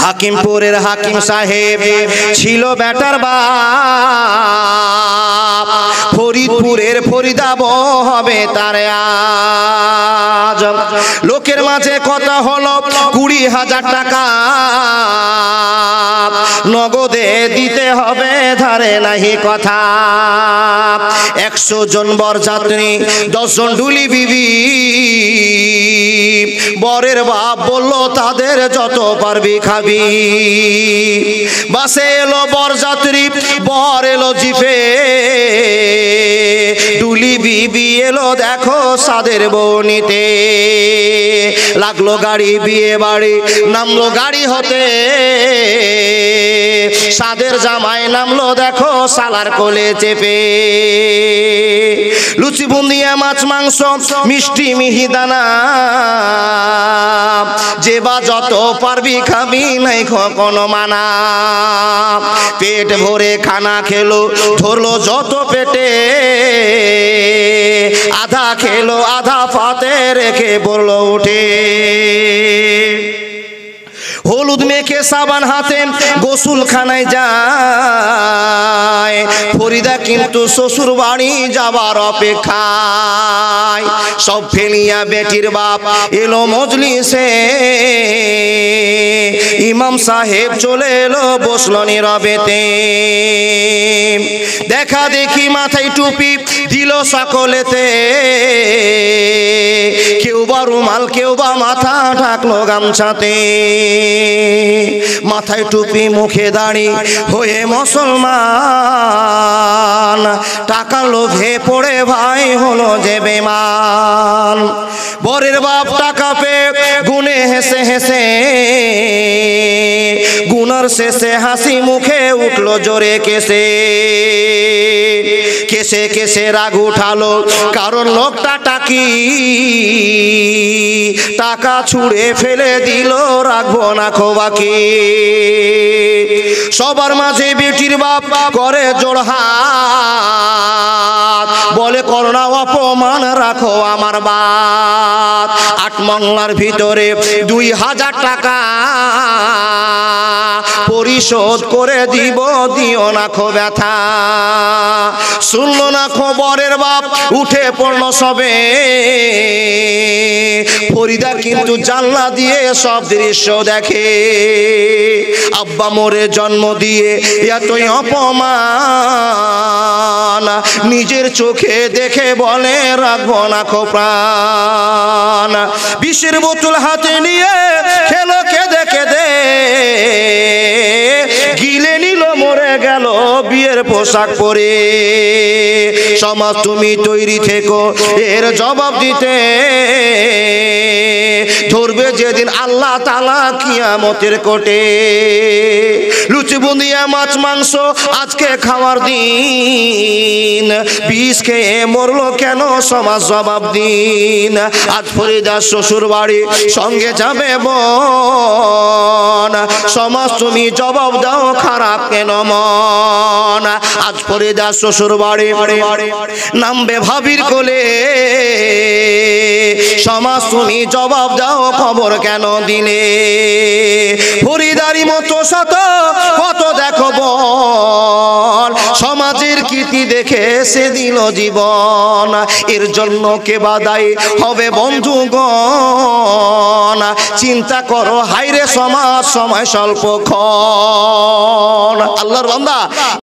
হাকিমপুরের হাকিম সাহেব ছিল বেটার বাপ, ফরিদপুরের ফরিদাব হবে তার আজ। লোকের মাঝে কথা হলো 20,000 টাকা নগদে দিতে হবে, ধারে নাহি কথা। 100 জন বরযাত্রী, 10 জন ডুলি বিবি। বরের বাপ বলল তাদের যত পারবি খাবি। বাসে এলো বরযাত্রী, বর এলো জিপে, ডুলি বিবি এলো দেখো সাদের বনিতে। লাগলো গাড়ি, বিয়ে বাড়ি, নামলো গাড়ি হতে, সাদের জামাই নামলো দেখো সালার কোলে চেপে। লুচি বুন্দিয়া মাছ মাংস মিষ্টি মিহিদানা, যে বা যত পারবি খাবি নাই কোনো মানা। পেট ভরে খানা খেলো, ধরলো যত পেটে, আধা খেলো আধা পাতে রেখে বললো উঠে। হলুদ মেখে সাবান হাতে গোসল খানায় যায়, ফরিদা কিন্তু শ্বশুর বাড়ি যাবার অপেক্ষায়। সব ফেলিয়া বেটির বাপ এলো মজলিসে, ইমাম সাহেব চলে এলো বসলো নীরবেতে। দেখা দেখি মাথায় টুপি দিল সকলেতে, কেউ বা রুমাল কেউ বা মাথা ঢাকলো গামছাতে। মাথায় টুপি মুখে দাড়ি হয়ে মুসলমান, টাকা লোভে পড়ে ভাই হলো যে বেমান। বরের বাপ টাকা পেয়ে গুনে হেসে হেসে, গুনার শেষে হাসি মুখে উঠলো জোরে কেসে। কেসে কেসে রাগ উঠালো কারণ লোকটা টাকি, টাকা ছুঁড়ে ফেলে দিল রাখবো না খোবাকি। সবার মাঝে বেটির বাপ করে জোড়হাত, বলে করোনা অপমান রাখো আমার বাত। 8 মংলার ভিতরে 2,000 টাকা পরিশোধ করে দিব, দিও না খো ব্যথা। শুনলো না খবরের বাপ উঠে পড়লো সবে, ফরিদা কিন্তু জানলা দিয়ে সব দৃশ্য দেখে। আব্বা মোরে জন্ম দিয়ে এতই অপমান, নিজের চোখে দেখে বলে রাখবো না খো প্রাণ। বিষের বোতল হাতে নিয়ে খেলো কেঁদে কেঁদে, গিলে নিল মরে গেল বিয়ের পোশাক পরে। সমাজ তুমি তৈরি থেকো এর জবাব দিতে, ধরবে যেদিন আল্লাহ তাআলা কিয়ামতের কোটে। লুচি বুন্দিয়া মাছ মাংস আজকে খাওয়ার দিন, বিষ খেয়ে মরলো কেন সমাজ জবাব দিন। আজ ফরিদার শ্বশুর বাড়ি সঙ্গে যাবে বোন, সমাজ তুমি জবাব দাও খারাপ কেন মন। আজ ফরিদার শ্বশুর বাড়ি নামবে ভাবির কোলে, সমাজ তুমি জবাব দাও খবর কেন দিলে। ফরিদারি মতো শত কত দেখো বল, সমাজের কীর্তি দেখে সে দিল জীবন। এর জন্য কে বাদাই হবে বন্ধুগণ, চিন্তা করো হাইরে সমাজ সময় স্বল্পক্ষণ। আল্লাহর বান্দা